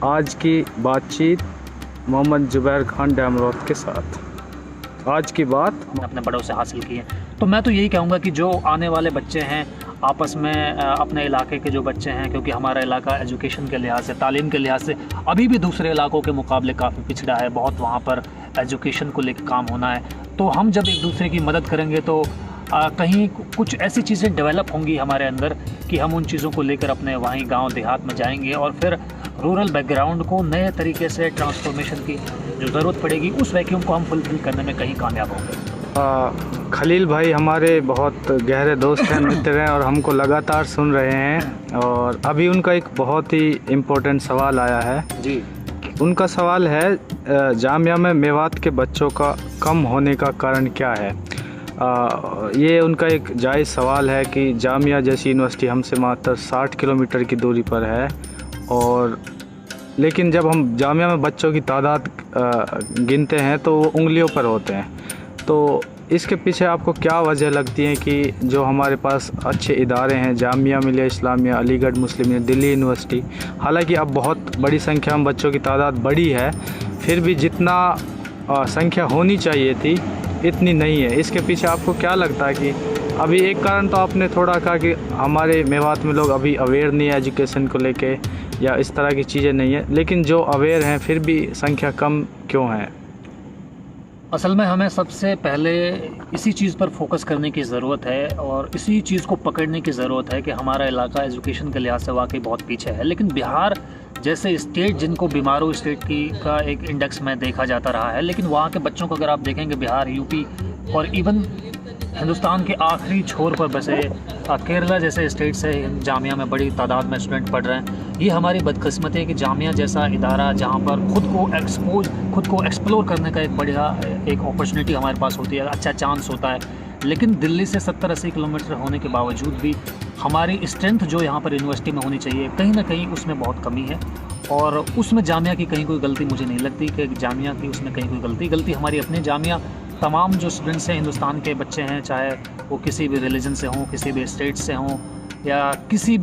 आज की बातचीत मोहम्मद जुबैर खान डैमरोथ के साथ। आज की बात अपने बड़ों से हासिल की है। तो मैं तो यही कहूँगा कि जो आने वाले बच्चे हैं आपस में अपने इलाके के जो बच्चे हैं, क्योंकि हमारा इलाका एजुकेशन के लिहाज से, तालीम के लिहाज से अभी भी दूसरे इलाकों के मुकाबले काफ़ी पिछड़ा है, बहुत वहाँ पर एजुकेशन को लेकर काम होना है। तो हम जब एक दूसरे की मदद करेंगे तो कहीं कुछ ऐसी चीज़ें डेवलप होंगी हमारे अंदर कि हम उन चीज़ों को लेकर अपने वहीं गांव देहात में जाएंगे और फिर रूरल बैकग्राउंड को नए तरीके से ट्रांसफॉर्मेशन की जो ज़रूरत पड़ेगी उस वैक्यूम को हम फुलफिल करने में कहीं कामयाब होंगे। खलील भाई हमारे बहुत गहरे दोस्त हैं, मित्र हैं और हमको लगातार सुन रहे हैं। और अभी उनका एक बहुत ही इम्पोर्टेंट सवाल आया है जी। उनका सवाल है जामिया में मेवात के बच्चों का कम होने का कारण क्या है। ये उनका एक जायज़ सवाल है कि जामिया जैसी यूनिवर्सिटी हमसे मात्र 60 किलोमीटर की दूरी पर है, और लेकिन जब हम जामिया में बच्चों की तादाद गिनते हैं तो वो उंगलियों पर होते हैं। तो इसके पीछे आपको क्या वजह लगती है कि जो हमारे पास अच्छे इदारे हैं, जामिया मिलिया इस्लामिया, अलीगढ़ मुस्लिम, दिल्ली यूनिवर्सिटी, हालांकि अब बहुत बड़ी संख्या में बच्चों की तादाद बढ़ी है, फिर भी जितना संख्या होनी चाहिए थी इतनी नहीं है। इसके पीछे आपको क्या लगता है कि अभी एक कारण तो आपने थोड़ा कहा कि हमारे मेवात में लोग अभी अवेयर नहीं है एजुकेशन को लेके, या इस तरह की चीज़ें नहीं है, लेकिन जो अवेयर हैं फिर भी संख्या कम क्यों है? असल में हमें सबसे पहले इसी चीज़ पर फोकस करने की ज़रूरत है और इसी चीज़ को पकड़ने की ज़रूरत है कि हमारा इलाका एजुकेशन के लिहाज से वाकई बहुत पीछे है। लेकिन बिहार जैसे स्टेट जिनको बीमारू स्टेट की का एक इंडेक्स में देखा जाता रहा है, लेकिन वहाँ के बच्चों को अगर आप देखेंगे, बिहार, यूपी और इवन हिंदुस्तान के आखिरी छोर पर बसे केरला जैसे स्टेट से जामिया में बड़ी तादाद में स्टूडेंट पढ़ रहे हैं। ये हमारी बदकिस्मती है कि जामिया जैसा इदारा जहाँ पर खुद को एक्सप्लोर करने का एक बढ़िया एक अपॉर्चुनिटी हमारे पास होती है, अच्छा चांस होता है, लेकिन दिल्ली से 70-80 किलोमीटर होने के बावजूद भी हमारी स्ट्रेंथ जो यहाँ पर यूनिवर्सिटी में होनी चाहिए कहीं ना कहीं उसमें बहुत कमी है। और उसमें जामिया की कहीं कोई गलती मुझे नहीं लगती कि जामिया की उसमें कहीं कोई गलती हमारी अपनी जामिया, तमाम जो स्टूडेंट्स हैं, हिंदुस्तान के बच्चे हैं, चाहे वो किसी भी रिलीजन से हों, किसी भी स्टेट से हों, या किसी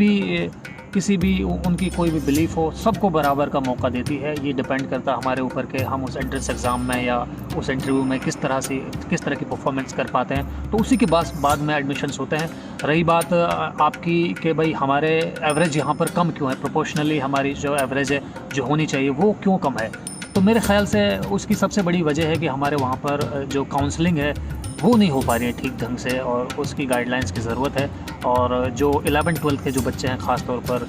भी उनकी कोई भी बिलीफ हो, सबको बराबर का मौका देती है। ये डिपेंड करता है हमारे ऊपर कि हम उस एंट्रेंस एग्ज़ाम में या उस इंटरव्यू में किस तरह की परफॉर्मेंस कर पाते हैं, तो उसी के बाद में एडमिशन्स होते हैं। रही बात आपकी कि भाई हमारे एवरेज यहाँ पर कम क्यों है, प्रोपोर्शनली हमारी जो एवरेज है जो होनी चाहिए वो क्यों कम है, तो मेरे ख़्याल से उसकी सबसे बड़ी वजह है कि हमारे वहाँ पर जो काउंसलिंग है वो नहीं हो पा रही है ठीक ढंग से, और उसकी गाइडलाइंस की ज़रूरत है। और जो 11-12 के जो बच्चे हैं, ख़ास तौर पर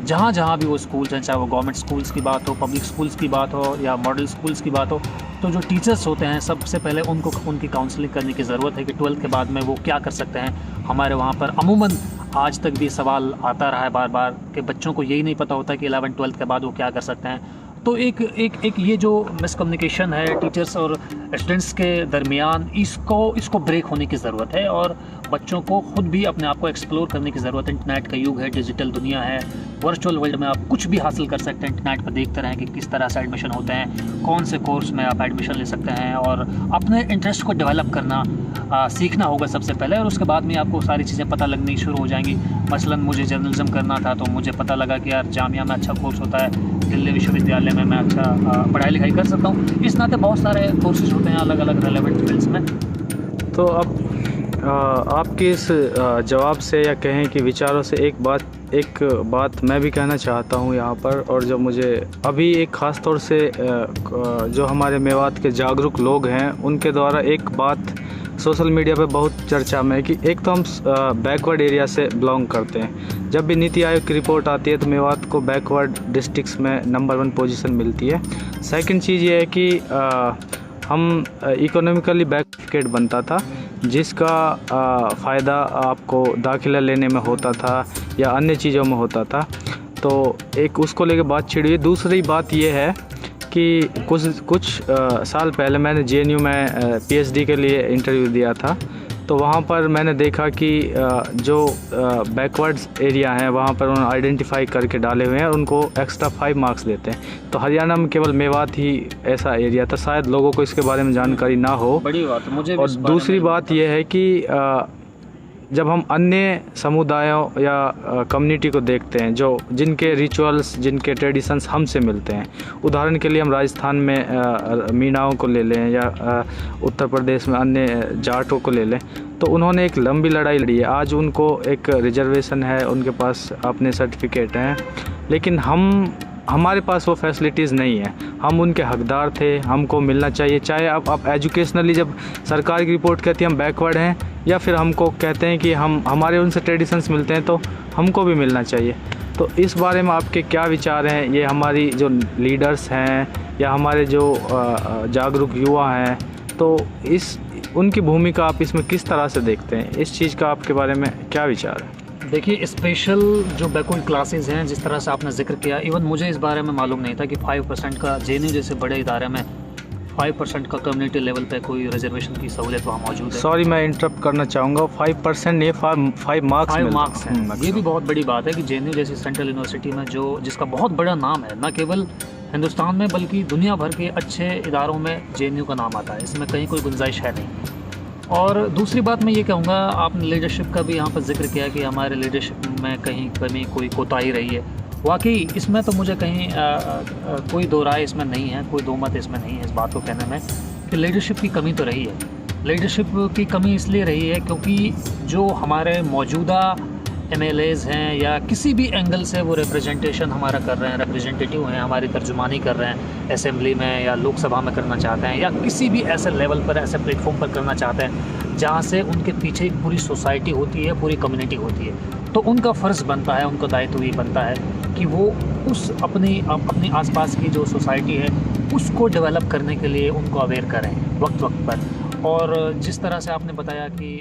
जहाँ भी वो स्कूल्स हैं, चाहे वो गवर्नमेंट स्कूल्स की बात हो, पब्लिक स्कूल्स की बात हो या मॉडल स्कूल्स की बात हो, तो जो टीचर्स होते हैं सबसे पहले उनकी काउंसलिंग करने की ज़रूरत है कि 12th के बाद में वो क्या कर सकते हैं। हमारे वहाँ पर अमूमन आज तक भी सवाल आता रहा है बार बार कि बच्चों को यही नहीं पता होता कि 11-12 के बाद वो क्या कर सकते हैं। तो एक ये जो मिसकम्युनिकेशन है टीचर्स और स्टूडेंट्स के दरमियान, इसको ब्रेक होने की ज़रूरत है और बच्चों को खुद भी अपने आप को एक्सप्लोर करने की ज़रूरत है। इंटरनेट का युग है, डिजिटल दुनिया है, वर्चुअल वर्ल्ड में आप कुछ भी हासिल कर सकते हैं। इंटरनेट पर देखते रहें कि किस तरह से एडमिशन होते हैं, कौन से कोर्स में आप एडमिशन ले सकते हैं, और अपने इंटरेस्ट को डेवलप करना सीखना होगा सबसे पहले, और उसके बाद में आपको सारी चीज़ें पता लगनी शुरू हो जाएंगी। मसलन मुझे जर्नलिज्म करना था तो मुझे पता लगा कि यार जामिया में अच्छा कोर्स होता है, दिल्ली विश्वविद्यालय में मैं अच्छा पढ़ाई लिखाई कर सकता हूँ। इस नाते बहुत सारे कोर्सेज होते हैं अलग अलग रेलेवेंट फील्ड्स में। तो अब आपके इस जवाब से या कहें कि विचारों से एक बात मैं भी कहना चाहता हूँ यहाँ पर, और जो मुझे अभी एक ख़ास तौर से जो हमारे मेवात के जागरूक लोग हैं उनके द्वारा एक बात सोशल मीडिया पे बहुत चर्चा में है कि एक तो हम बैकवर्ड एरिया से बिलोंग करते हैं। जब भी नीति आयोग की रिपोर्ट आती है तो मेवात को बैकवर्ड डिस्ट्रिक्ट्स में नंबर 1 पोजीशन मिलती है। सेकंड चीज़ ये है कि हम इकोनॉमिकली बैकवर्ड बनता था, जिसका फ़ायदा आपको दाखिला लेने में होता था या अन्य चीज़ों में होता था। तो एक उसको लेके बात छिड़ी हुई। दूसरी बात ये है कि कुछ साल पहले मैंने JNU में PhD के लिए इंटरव्यू दिया था, तो वहाँ पर मैंने देखा कि जो बैकवर्ड्स एरिया हैं वहाँ पर उन्होंने आइडेंटिफाई करके डाले हुए हैं और उनको एक्स्ट्रा 5 मार्क्स देते हैं। तो हरियाणा में केवल मेवात ही ऐसा एरिया था, शायद लोगों को इसके बारे में जानकारी ना हो। बड़ी बात मुझे। और दूसरी बात यह है कि जब हम अन्य समुदायों या कम्युनिटी को देखते हैं जो जिनके रिचुअल्स, जिनके ट्रेडिशंस हमसे मिलते हैं, उदाहरण के लिए हम राजस्थान में मीणाओं को ले लें या उत्तर प्रदेश में अन्य जाटों को ले लें, तो उन्होंने एक लंबी लड़ाई लड़ी है। आज उनको एक रिजर्वेशन है, उनके पास अपने सर्टिफिकेट हैं, लेकिन हमारे पास वो फैसिलिटीज़ नहीं है। हम उनके हकदार थे, हमको मिलना चाहिए। चाहे आप एजुकेशनली जब सरकार की रिपोर्ट कहती है हम बैकवर्ड हैं, या फिर हमको कहते हैं कि हमारे उनसे ट्रेडिशंस मिलते हैं, तो हमको भी मिलना चाहिए। तो इस बारे में आपके क्या विचार हैं? ये हमारी जो लीडर्स हैं या हमारे जो जागरूक युवा हैं, तो उनकी भूमिका आप इसमें किस तरह से देखते हैं? इस चीज़ का आपके बारे में क्या विचार है? देखिए, स्पेशल जो बैकवर्ड क्लासेस हैं, जिस तरह से आपने जिक्र किया, इवन मुझे इस बारे में मालूम नहीं था कि 5% का JNU जैसे बड़े इदारे में 5% का कम्युनिटी लेवल पे कोई रिजर्वेशन की सहूलियत वहाँ मौजूद है। सॉरी, मैं इंटरप्ट करना चाहूँगा। 5% नहीं, 5 मार्क्स हैं। ये भी बहुत बड़ी बात है कि JNU जैसी सेंट्रल यूनिवर्सिटी में जिसका बहुत बड़ा नाम है, न केवल हिंदुस्तान में बल्कि दुनिया भर के अच्छे इदारों में JNU का नाम आता है। इसमें कहीं कोई गुंजाइश है नहीं। और दूसरी बात मैं ये कहूँगा, आपने लीडरशिप का भी यहाँ पर जिक्र किया कि हमारे लीडरशिप में कहीं कमी, कोई कोताही रही है। वाकई इसमें तो मुझे कहीं कोई दो राय इसमें नहीं है, कोई दो मत इसमें नहीं है इस बात को कहने में कि लीडरशिप की कमी तो रही है। लीडरशिप की कमी इसलिए रही है क्योंकि जो हमारे मौजूदा MLAs हैं या किसी भी एंगल से वो रिप्रेजेंटेशन हमारा कर रहे हैं, रिप्रेजेंटेटिव हैं, हमारी तर्जुमानी कर रहे हैं असेंबली में या लोकसभा में करना चाहते हैं, या किसी भी ऐसे लेवल पर, ऐसे प्लेटफॉर्म पर करना चाहते हैं जहाँ से उनके पीछे एक पूरी सोसाइटी होती है, पूरी कम्युनिटी होती है। तो उनका फ़र्ज़ बनता है, उनका दायित्व ये बनता है कि वो उस अपनी आसपास की जो सोसाइटी है उसको डेवलप करने के लिए उनको अवेयर करें वक्त पर। और जिस तरह से आपने बताया कि